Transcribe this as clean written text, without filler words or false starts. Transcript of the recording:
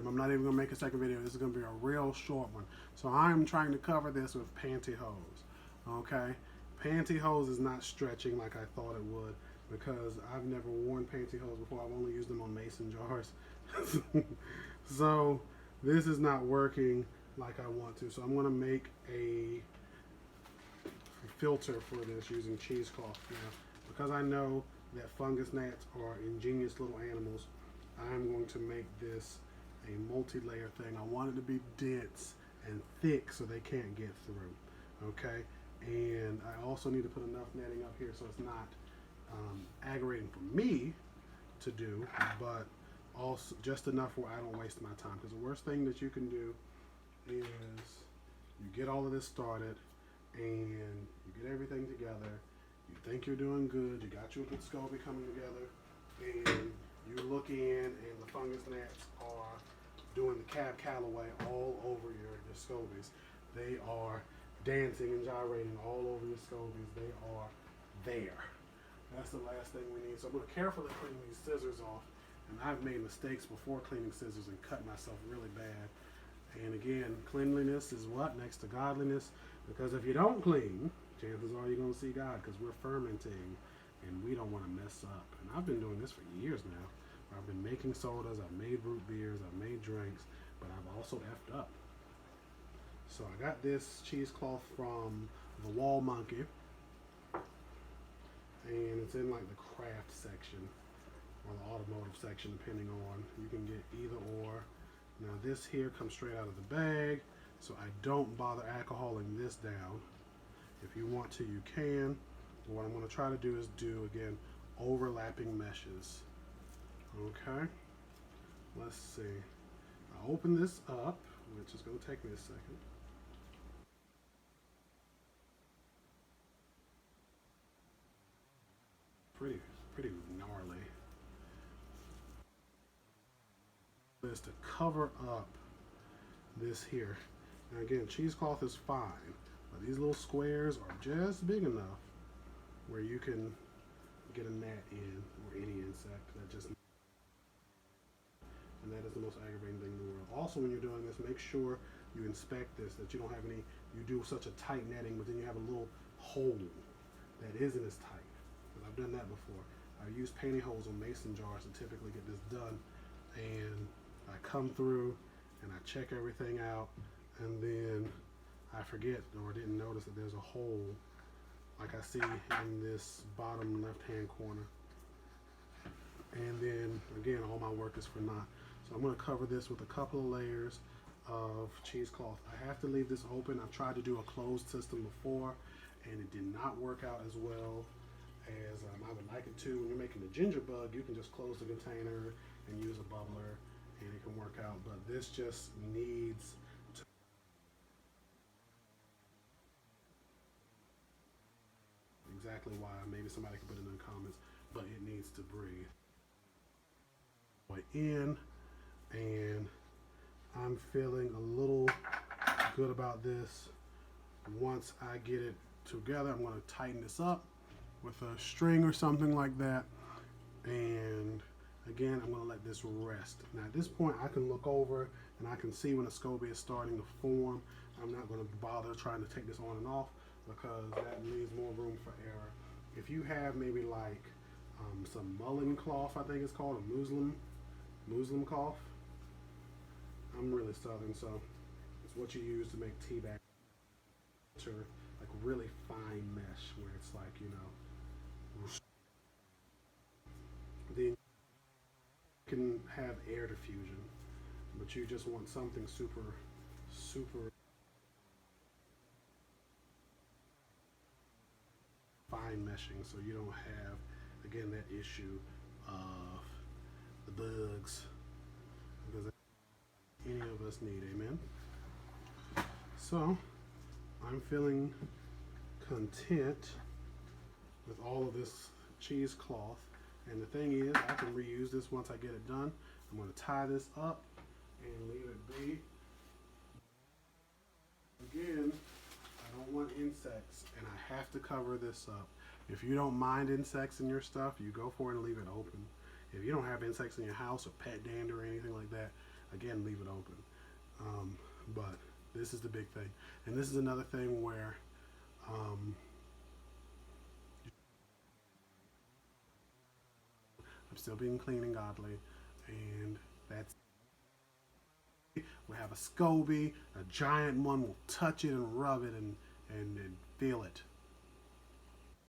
I'm not even going to make a second video. This is going to be a real short one. So I'm trying to cover this with pantyhose. Okay? Pantyhose is not stretching like I thought it would because I've never worn pantyhose before. I've only used them on mason jars. So this is not working like I want to. So I'm going to make a filter for this using cheesecloth. Now, because I know that fungus gnats are ingenious little animals, I'm going to make this a multi-layer thing. I want it to be dense and thick so they can't get through. Okay? And I also need to put enough netting up here so it's not aggravating for me to do, but also just enough where I don't waste my time. Because the worst thing that you can do is you get all of this started and you get everything together. You think you're doing good. You got your good SCOBY coming together, and you look in, and the fungus gnats are doing the Cab Calloway all over your SCOBYs. They are dancing and gyrating all over your SCOBYs. They are there. That's the last thing we need. So I'm going to carefully clean these scissors off. And I've made mistakes before cleaning scissors and cut myself really bad. And again, cleanliness is what? Next to godliness. Because if you don't clean, chances are you're going to see God, because we're fermenting and we don't want to mess up. And I've been doing this for years now. I've been making sodas, I've made root beers, I've made drinks, but I've also effed up. So I got this cheesecloth from the Wall Monkey, and it's in like the craft section or the automotive section, depending on. You can get either or. Now this here comes straight out of the bag, so I don't bother alcoholing this down. If you want to, you can. But what I'm going to try to do is do, again, overlapping meshes. Okay, let's see. I open this up, which is going to take me a second. Pretty gnarly. Is to cover up this here. Now again, cheesecloth is fine, but these little squares are just big enough where you can get a gnat in, or any insect that just. And that is the most aggravating thing in the world. Also, when you're doing this, make sure you inspect this, that you don't have any, you do such a tight netting, but then you have a little hole that isn't as tight. Because I've done that before. I use pantyhose on mason jars to typically get this done. And I come through and I check everything out, and then I forget or didn't notice that there's a hole like I see in this bottom left-hand corner. And then, again, all my work is for naught. So I'm going to cover this with a couple of layers of cheesecloth. I have to leave this open. I've tried to do a closed system before, and it did not work out as well as I would like it to. When you're making the ginger bug, you can just close the container and use a bubbler, and it can work out. But this just needs to. Exactly why. Maybe somebody can put it in the comments, but it needs to breathe. In, and I'm feeling a little good about this. Once I get it together, I'm going to tighten this up with a string or something like that, and again, I'm going to let this rest. Now at this point, I can look over and I can see when a SCOBY is starting to form. I'm not going to bother trying to take this on and off because that leaves more room for error. If you have maybe like some mullein cloth, I think it's called, a muslin cloth. I'm really southern, so it's what you use to make tea bags. Like really fine mesh where it's like, you know, then you can have air diffusion, but you just want something super fine meshing so you don't have, again, that issue of the bugs, because any of us need, amen. So I'm feeling content with all of this cheesecloth, and the thing is, I can reuse this once I get it done. I'm going to tie this up and leave it be. Again, I don't want insects, and I have to cover this up. If you don't mind insects in your stuff, you go for it and leave it open. If you don't have insects in your house or pet dander or anything like that, again, leave it open. But this is the big thing. And this is another thing where I'm still being clean and godly. And that's, we have a SCOBY, a giant one will touch it and rub it and feel it.